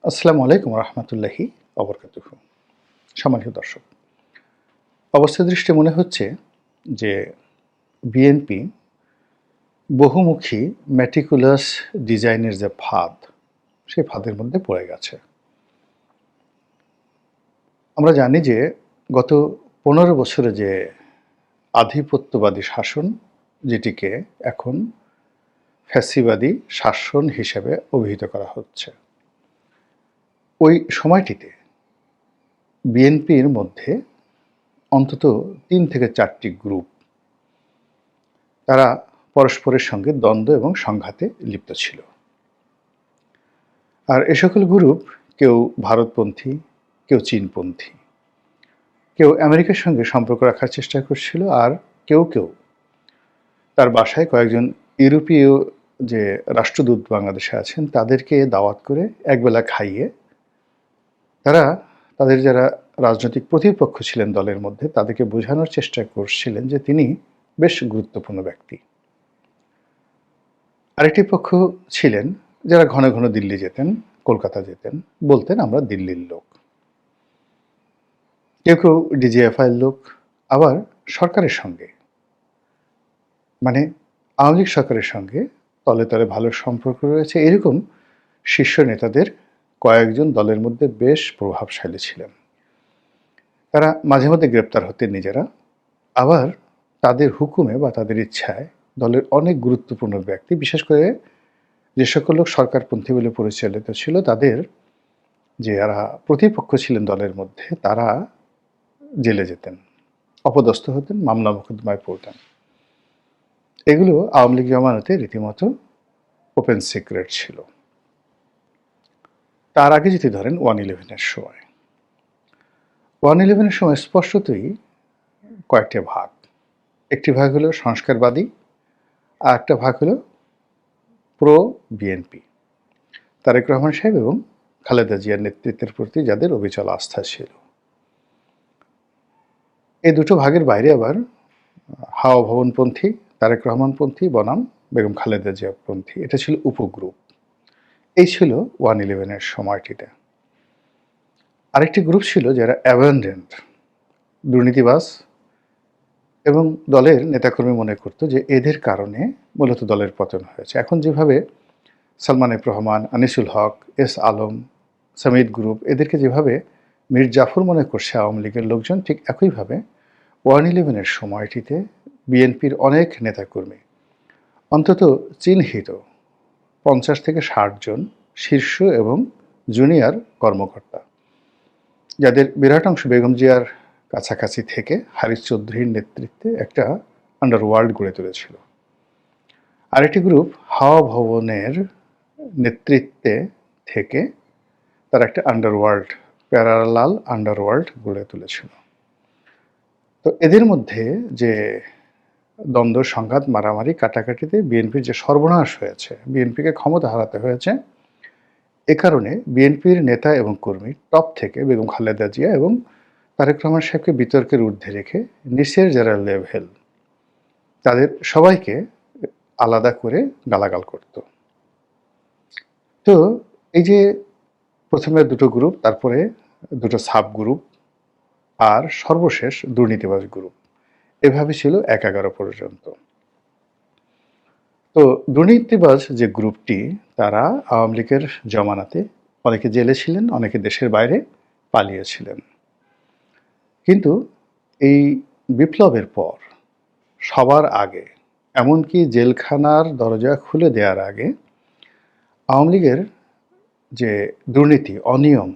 আসসালামু আলাইকুম রহমতুল্লাহি অবরকাতুহ। সম্মানিত দর্শক, অবস্থা দৃষ্টে মনে হচ্ছে যে বিএনপি বহুমুখী ম্যাটিকুলাস ডিজাইনের যে ফাঁদ, সেই ফাঁদের মধ্যে পড়ে গেছে। আমরা জানি যে গত 15 বছরে যে আধিপত্যবাদী শাসন, যেটিকে এখন ফ্যাসিবাদী শাসন হিসেবে অভিহিত করা হচ্ছে, ওই সময়টিতে বিএনপির মধ্যে অন্তত 3 থেকে 4টি গ্রুপ, তারা পরস্পরের সঙ্গে দ্বন্দ্ব এবং সংঘাতে লিপ্ত ছিল। আর এ সকল গ্রুপ কেউ ভারতপন্থী, কেউ চীনপন্থী, কেউ আমেরিকার সঙ্গে সম্পর্ক রাখার চেষ্টা করছিল, আর কেউ কেউ তার বাসায় কয়েকজন ইউরোপীয় যে রাষ্ট্রদূত বাংলাদেশে আছেন তাদেরকে দাওয়াত করে একবেলা খাইয়ে তারা তাদের যারা রাজনৈতিক প্রতিপক্ষ ছিলেন দলের মধ্যে, তাদেরকে বোঝানোর চেষ্টা করছিলেন যে তিনি বেশ গুরুত্বপূর্ণ ব্যক্তি। আরেকটি পক্ষ ছিলেন যারা ঘন ঘন দিল্লি যেতেন, কলকাতা যেতেন, বলতেন আমরা দিল্লির লোক। কেউ কেউ ডিজিএফআইয়ের লোক, আবার সরকারের সঙ্গে, মানে আওয়ামী লীগ সরকারের সঙ্গে তলে তলে ভালো সম্পর্ক রয়েছে, এরকম শীর্ষ নেতাদের কয়েকজন দলের মধ্যে বেশ প্রভাবশালী ছিলেন। তারা মাঝে মধ্যে গ্রেপ্তার হতেন নিজেরা, আবার তাদের হুকুমে বা তাদের ইচ্ছায় দলের অনেক গুরুত্বপূর্ণ ব্যক্তি, বিশেষ করে যে সকল লোক সরকারপন্থী বলে পরিচালিত ছিল, তাদের যে যারা প্রতিপক্ষ ছিলেন দলের মধ্যে, তারা জেলে যেতেন, অপদস্থ হতেন, মামলা মোকদ্দমায় পড়তেন। এগুলো আওয়ামী লীগ জমানাতে রীতিমতো ওপেন সিক্রেট ছিল। তার আগে যদি ধরেন 1/11-এর সময়, 1/11-এর সময় স্পষ্টতই কয়েকটা ভাগ। একটি ভাগ হলো সংস্কারবাদী, আর একটা ভাগ হলো প্রো বিএনপি, তারেক রহমান সাহেব এবং খালেদা জিয়ার নেতৃত্বের প্রতি যাদের অবিচল আস্থা ছিল। এই দুটো ভাগের বাইরে আবার হাওয়া ভবনপন্থী, তারেক রহমানপন্থী বনাম বেগম খালেদা জিয়াপন্থী, এটা ছিল উপগ্রুপ। এই ছিল 1/11-এর সময়টিতে। আরেকটি গ্রুপ ছিল যারা অ্যাবান্ডেন্ট, দুর্নীতিবাজ, এবং দলের নেতাকর্মী মনে করতো যে এদের কারণে মূলত দলের পতন হয়েছে। এখন যেভাবে সালমান এফ রহমান, আনিসুল হক, এস আলম, সামিদ গ্রুপ, এদেরকে যেভাবে মীর জাফর মনে করছে আওয়ামী লীগের লোকজন, ঠিক একইভাবে 1/11-এর সময়টিতে বিএনপির অনেক নেতাকর্মী, অন্তত চিহ্নিত 50 থেকে 60 জন শীর্ষ এবং জুনিয়র কর্মকর্তা, যাদের বিরাট অংশ বেগম জিয়ার কাছাকাছি থেকে হারিস চৌধুরীর নেতৃত্বে একটা আন্ডারওয়ার্ল্ড গড়ে তুলেছিল। আরেকটি গ্রুপ হাওয়া ভবনের নেতৃত্বে থেকে তারা একটা আন্ডারওয়ার্ল্ড, প্যারালাল আন্ডারওয়ার্ল্ড গড়ে তুলেছিল। তো এদের মধ্যে যে দ্বন্দ্ব, সংঘাত, মারামারি, কাটাকাটিতে বিএনপির যে সর্বনাশ হয়েছে, বিএনপিকে ক্ষমতা হারাতে হয়েছে, এ কারণে বিএনপির নেতা এবং কর্মী টপ থেকে বেগম খালেদা জিয়া এবং তারেক রহমান সাহেবকে বিতর্কের ঊর্ধ্বে রেখে নিচের যারা লেভেল, তাদের সবাইকে আলাদা করে গালাগাল করত। তো এই যে প্রথমে দুটো গ্রুপ, তারপরে দুটো সাব গ্রুপ, আর সর্বশেষ দুর্নীতিবাজ গ্রুপ, এভাবে ছিল 11 পর্যন্ত। তো দুর্নীতিবাজ যে গ্রুপটি, তারা আওয়ামী লীগের জমানাতে অনেকে জেলে ছিলেন, অনেকে দেশের বাইরে পালিয়েছিলেন। কিন্তু এই বিপ্লবের পর সবার আগে, এমনকি জেলখানার দরজা খুলে দেওয়ার আগে, আওয়ামী লীগের যে দুর্নীতি, অনিয়ম,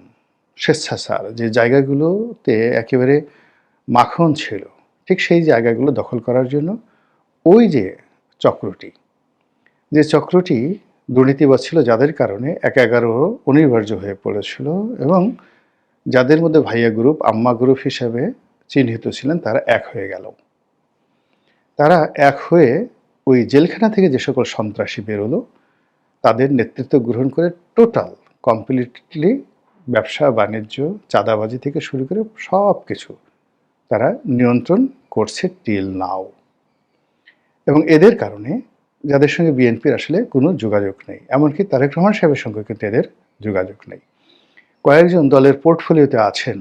স্বেচ্ছাচার যে জায়গাগুলোতে একেবারে মাখন ছিল, ঠিক সেই জায়গাগুলো দখল করার জন্য ওই যে চক্রটি, যে চক্রটি দুর্নীতিবাজ ছিল, যাদের কারণে 11 অনিবার্য হয়ে পড়েছিল, এবং যাদের মধ্যে ভাইয়া গ্রুপ, আম্মা গ্রুপ হিসেবে চিহ্নিত ছিলেন, তারা এক হয়ে গেল। তারা এক হয়ে ওই জেলখানা থেকে যে সকল সন্ত্রাসী বেরোলো, তাদের নেতৃত্ব গ্রহণ করে টোটাল কমপ্লিটলি ব্যবসা বাণিজ্য, চাঁদাবাজি থেকে শুরু করে সব কিছু তারা নিয়ন্ত্রণ করছে টিল নাও। এবং এদের কারণে যাদের সঙ্গে বিএনপির আসলে কোনো যোগাযোগ নেই, এমনকি তারেক রহমান সাহেবের সঙ্গে কিন্তু এদের যোগাযোগ নেই। কয়েকজন দলের পোর্টফোলিওতে আছেন,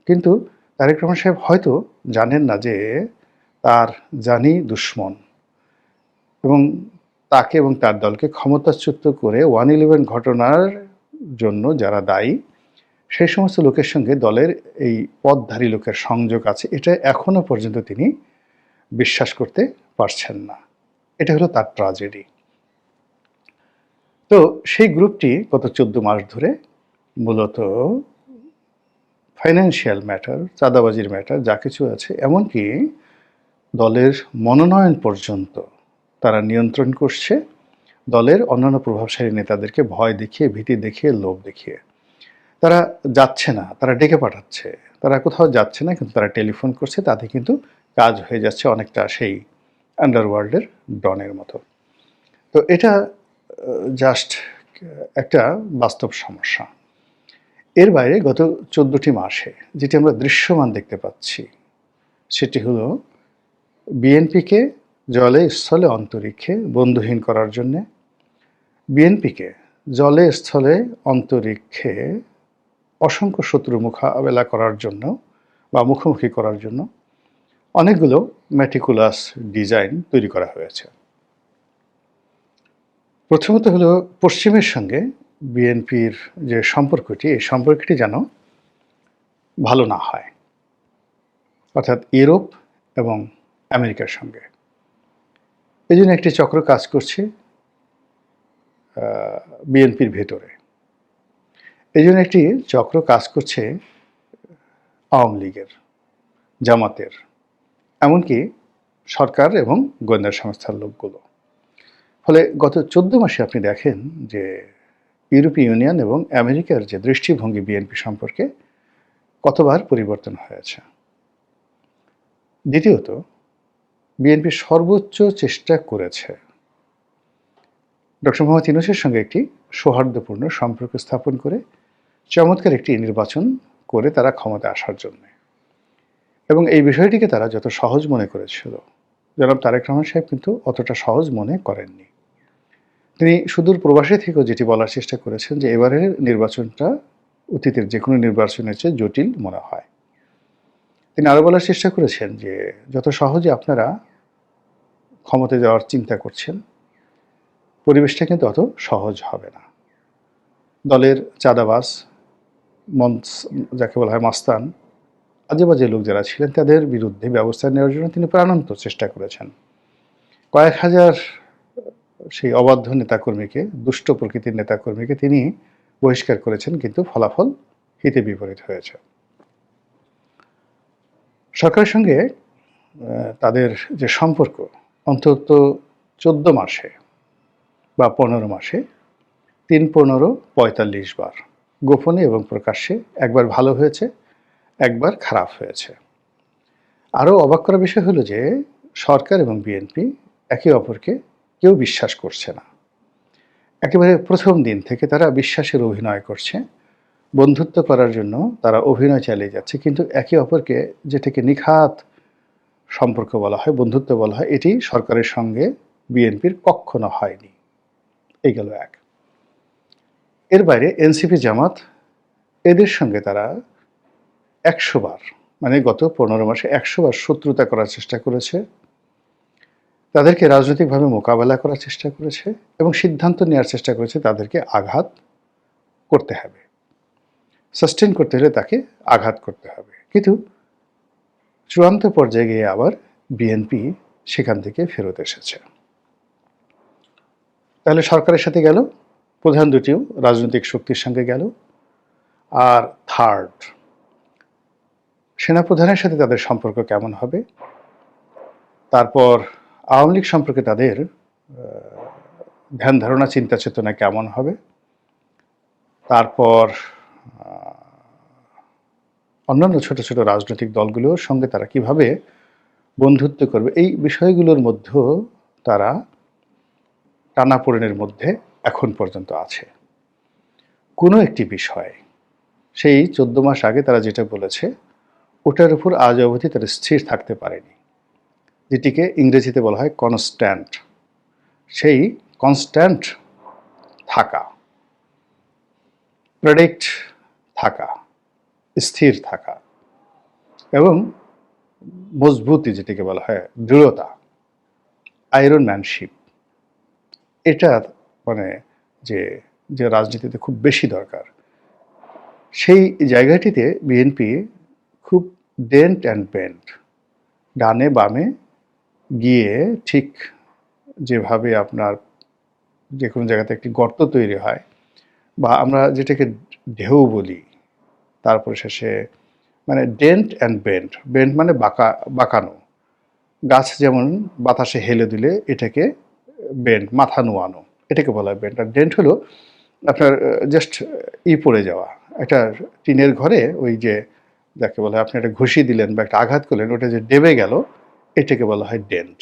কিন্তু তারেক রহমান সাহেব হয়তো জানেন না যে তার জানি দুশ্মন এবং তাকে এবং তার দলকে ক্ষমতাচ্যুত করে 1/11 ঘটনার জন্য যারা দায়ী সেই সমস্ত লোকের সঙ্গে দলের এই পদধারী লোকের সংযোগ আছে, এটা এখনো পর্যন্ত তিনি বিশ্বাস করতে পারছেন না। এটা হলো তার ট্র্যাজেডি। তো সেই গ্রুপটি গত 14 মাস ধরে মূলত ফাইন্যান্সিয়াল ম্যাটার, চাঁদাবাজির ম্যাটার যা কিছু আছে, এমনকি দলের মনোনয়ন পর্যন্ত তারা নিয়ন্ত্রণ করছে দলের অন্যান্য প্রভাবশালী নেতাদেরকে ভয় দেখিয়ে, ভীতি দেখিয়ে, লোভ দেখিয়ে। তারা যাচ্ছে না, তারা ডেকে পাঠাচ্ছে, তারা কোথাও যাচ্ছে না, কিন্তু তারা টেলিফোন করছে, তাতে কিন্তু কাজ হয়ে যাচ্ছে অনেকটা সেই আন্ডারওয়ার্ল্ডের ডনের মতো। তো এটা জাস্ট একটা বাস্তব সমস্যা। এর বাইরে গত 14টি মাসে যেটি আমরা দৃশ্যমান দেখতে পাচ্ছি সেটি হলো বিএনপিকে জলে স্থলে অন্তরিক্ষে বন্ধুহীন করার জন্যে, বিএনপিকে জলে স্থলে অন্তরিক্ষে অসংখ্য শত্রু মোকাবেলা করার জন্য বা মুখোমুখি করার জন্য অনেকগুলো ম্যাটিকুলাস ডিজাইন তৈরি করা হয়েছে। প্রথমত হলো পশ্চিমের সঙ্গে বিএনপির যে সম্পর্কটি, এই সম্পর্কটি যেন ভালো না হয়, অর্থাৎ ইউরোপ এবং আমেরিকার সঙ্গে। এই জন্য একটি চক্র কাজ করছে বিএনপির ভেতরে। এই জন্য একটি চক্র কাজ করছে আওয়ামী লীগের, জামাতের, এমনকি সরকার এবং গোয়েন্দা সংস্থার লোকগুলো। ফলে গত 14 মাসে আপনি দেখেন যে ইউরোপীয় ইউনিয়ন এবং আমেরিকার যে দৃষ্টিভঙ্গি বিএনপি সম্পর্কে কতবার পরিবর্তন হয়েছে। দ্বিতীয়ত, বিএনপি সর্বোচ্চ চেষ্টা করেছে ডক্টর মোহাম্মদ ইউনূসের সঙ্গে একটি সৌহার্দ্যপূর্ণ সম্পর্ক স্থাপন করে চমৎকার একটি নির্বাচন করে তারা ক্ষমতায় আসার জন্য, এবং এই বিষয়টিকে তারা যত সহজ মনে করেছিল, জনাব তারেক রহমান সাহেব কিন্তু অতটা সহজ মনে করেননি। তিনি সুদূর প্রবাসী থেকেও যেটি বলার চেষ্টা করেছেন যে এবারের নির্বাচনটা অতীতের যে কোনো নির্বাচনের চেয়ে জটিল মনে হয়। তিনি আরও বলার চেষ্টা করেছেন যে যত সহজে আপনারা ক্ষমতায় যাওয়ার চিন্তা করছেন, পরিবেশটা কিন্তু অত সহজ হবে না। দলের চাঁদাবাজ, যাকে বলা হয় মাস্তান, আজে বাজে লোক যারা ছিলেন তাদের বিরুদ্ধে ব্যবস্থা নেওয়ার জন্য তিনি প্রাণান্ত চেষ্টা করেছেন। কয়েক হাজার সেই অবাধ্য নেতাকর্মীকে, দুষ্ট প্রকৃতির নেতাকর্মীকে তিনি বহিষ্কার করেছেন, কিন্তু ফলাফল হিতে বিপরীত হয়েছে। সরকারের সঙ্গে তাদের যে সম্পর্ক অন্তত 14 মাসে বা 15 মাসে 3-15-45 বার গোপনে এবং প্রকাশ্যে একবার ভালো হয়েছে, একবার খারাপ হয়েছে। আরও অবাক করার বিষয় হলো যে সরকার এবং বিএনপি একে অপরকে কেউ বিশ্বাস করছে না। একেবারে প্রথম দিন থেকে তারা বিশ্বাসের অভিনয় করছে, বন্ধুত্ব করার জন্য তারা অভিনয় চালিয়ে যাচ্ছে, কিন্তু একে অপরকে যেটাকে নিখাত সম্পর্ক বলা হয়, বন্ধুত্ব বলা হয়, এটি সরকারের সঙ্গে বিএনপির কখনো হয়নি। এই গেল এক। এর বাইরে এনসিপি, জামাত, এদের সঙ্গে তারা 100 বার, মানে গত 15 মাসে 100 বার শত্রুতা করার চেষ্টা করেছে, তাদেরকে রাজনৈতিকভাবে মোকাবেলা করার চেষ্টা করেছে এবং সিদ্ধান্ত নেওয়ার চেষ্টা করেছে তাদেরকে আঘাত করতে হবে, সাস্টেন করতে হলে তাকে আঘাত করতে হবে। কিন্তু চূড়ান্ত পর্যায়ে গিয়ে আবার বিএনপি সেখান থেকে ফেরত এসেছে। তাহলে সরকারের সাথে গেল, প্রধান দুটিও রাজনৈতিক শক্তির সঙ্গে গেল, আর থার্ড সেনাপ্রধানের সাথে তাদের সম্পর্ক কেমন হবে, তারপর আওয়ামী লীগ সম্পর্কে তাদের ধ্যান ধারণা, চিন্তা চেতনা কেমন হবে, তারপর অন্যান্য ছোট ছোট রাজনৈতিক দলগুলোর সঙ্গে তারা কিভাবে বন্ধুত্ব করবে, এই বিষয়গুলোর মধ্যেও তারা টানাপোড়েনের মধ্যে এখন পর্যন্ত আছে। কোনো একটি বিষয় সেই 14 মাস আগে তারা যেটা বলেছে ওটার উপর আজ অবধি তারা স্থির থাকতে পারেনি, যেটিকে ইংরেজিতে বলা হয় কনস্ট্যান্ট। সেই কনস্ট্যান্ট থাকা, প্রেডিক্ট থাকা, স্থির থাকা এবং মজবুতি যেটাকে বলা হয় দৃঢ়তা, আয়রনম্যানশিপ, এটা মানে যে যে রাজনীতিতে খুব বেশি দরকার, সেই জায়গাটিতে বিএনপি খুব ডেন্ট অ্যান্ড বেন্ট, ডানে বামে গিয়ে ঠিক যেভাবে আপনার যে কোনো জায়গাতে একটি গর্ত তৈরি হয় বা আমরা যেটাকে ঢেউ বলি, তারপরে শেষে মানে ডেন্ট অ্যান্ড বেন্ট, বেন্ট মানে বাঁকানো, গাছ যেমন বাতাসে হেলে দিলে এটাকে বেন্ট, মাথা নোয়ানো, এটাকে বলা হয় বেন্ট। আর ডেন্ট হলো আপনার জাস্ট পড়ে যাওয়া, একটা টিনের ঘরে ওই যে যাকে বলা হয় আপনি একটা ঘুষি দিলেন বা একটা আঘাত করলেন, ওটা যে ডেবে গেল, এটাকে বলা হয় ডেন্ট।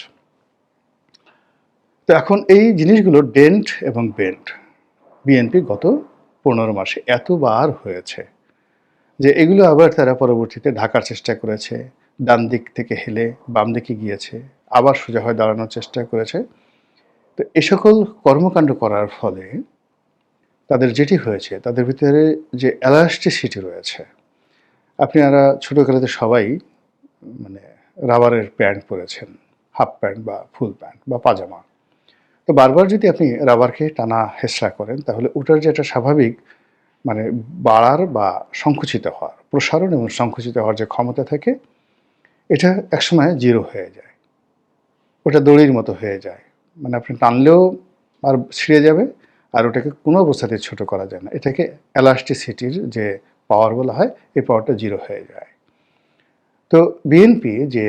তো এখন এই জিনিসগুলো ডেন্ট এবং বেন্ট বিএনপি গত 15 মাসে এতবার হয়েছে যে এগুলো আবার তারা পরবর্তীতে ঢাকার চেষ্টা করেছে, ডান দিক থেকে হেলে বাম দিকে গিয়েছে, আবার সোজা হয়ে দাঁড়ানোর চেষ্টা করেছে। তো এ সকল কর্মকাণ্ড করার ফলে তাদের যেটি হয়েছে, তাদের ভিতরে যে এলাস্টিসিটি রয়েছে, আপনারা ছোটোকালেতে সবাই মানে রাবারের প্যান্ট পরেছেন, হাফ প্যান্ট বা ফুল প্যান্ট বা পাজামা। তো বারবার যদি আপনি রাবারকে টানা হেঁচড়া করেন, তাহলে ওটার যে একটা স্বাভাবিক মানে বাড়ার বা সংকুচিত হওয়ার, প্রসারণ এবং সংকুচিত হওয়ার যে ক্ষমতা থাকে, এটা একসময় জিরো হয়ে যায়, ওটা দড়ির মতো হয়ে যায়। মানে আপনি টানলেও আর ছিঁড়ে যাবে, আর ওটাকে কোনো অবস্থাতে ছোট করা যায় না। এটাকে এলাস্টিসিটির যে পাওয়ার বলা হয়, এই পাওয়ারটা জিরো হয়ে যায়। তো বিএনপি যে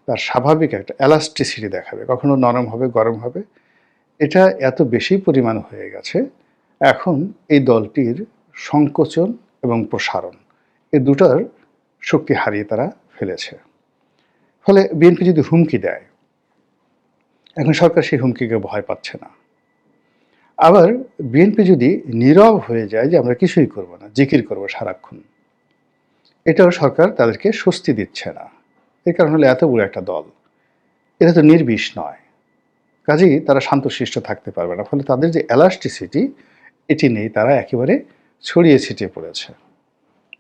তার স্বাভাবিক একটা এলাস্টিসিটি দেখাবে, কখনো নরম হবে, গরম হবে, এটা এত বেশি পরিমাণ হয়ে গেছে, এখন এই দলটির সংকোচন এবং প্রসারণ, এই দুটার শক্তি হারিয়ে তারা ফেলেছে। ফলে বিএনপি যদি হুমকি দেয়, এখন সরকার সেই হুমকিকে ভয় পাচ্ছে না। আবার বিএনপি যদি নীরব হয়ে যায় যে আমরা কিছুই করব না, জিকির করব সারাক্ষণ, এটাও সরকার তাদেরকে স্বস্তি দিচ্ছে না। এর কারণ হলো এত বড় একটা দল, এটা তো নির্বিষ নয়, কাজেই তারা শান্তশিষ্ট থাকতে পারবে না। ফলে তাদের যে এলাস্টিসিটি, এটি নেই, তারা একেবারে ছড়িয়ে ছিটিয়ে পড়েছে,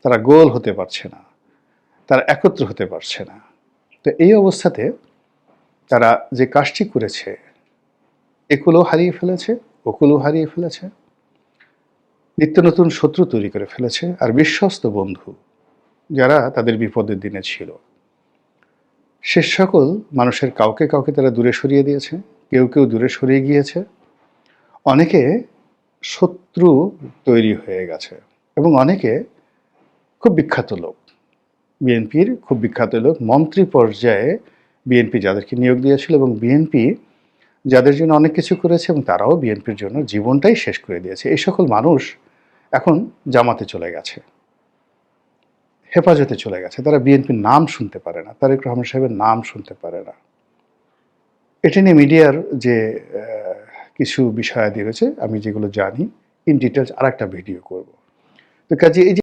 তারা গোল হতে পারছে না, তারা একত্র হতে পারছে না। তো এই অবস্থাতে তারা যে কাজটি করেছে, একুলও হারিয়ে ফেলেছে, ওকুলও হারিয়ে ফেলেছে, নিত্য নতুন শত্রু তৈরি করে ফেলেছে, আর বিশ্বস্ত বন্ধু যারা তাদের বিপদের দিনে ছিল, সে সকল মানুষের কাউকে কাউকে তারা দূরে সরিয়ে দিয়েছে, কেউ কেউ দূরে সরিয়ে গিয়েছে, অনেকে শত্রু তৈরি হয়ে গেছে, এবং অনেকে খুব বিখ্যাত লোক, বিএনপির খুব বিখ্যাত লোক, মন্ত্রী পর্যায়ে বিএনপি যাদেরকে নিয়োগ দিয়েছিল, এবং বিএনপি যাদের জন্য অনেক কিছু করেছে এবং তারাও বিএনপির জন্য জীবনটাই শেষ করে দিয়েছে, এই সকল মানুষ এখন জামাতে চলে গেছে, হেফাজতে চলে গেছে, তারা বিএনপির নাম শুনতে পারে না, তারেক রহমান সাহেবের নাম শুনতে পারে না। এটা নিয়ে মিডিয়ার যে কিছু বিষয়াদি রয়েছে, আমি যেগুলো জানি ইন ডিটেলস আর একটা ভিডিও করব। তো কাজে এই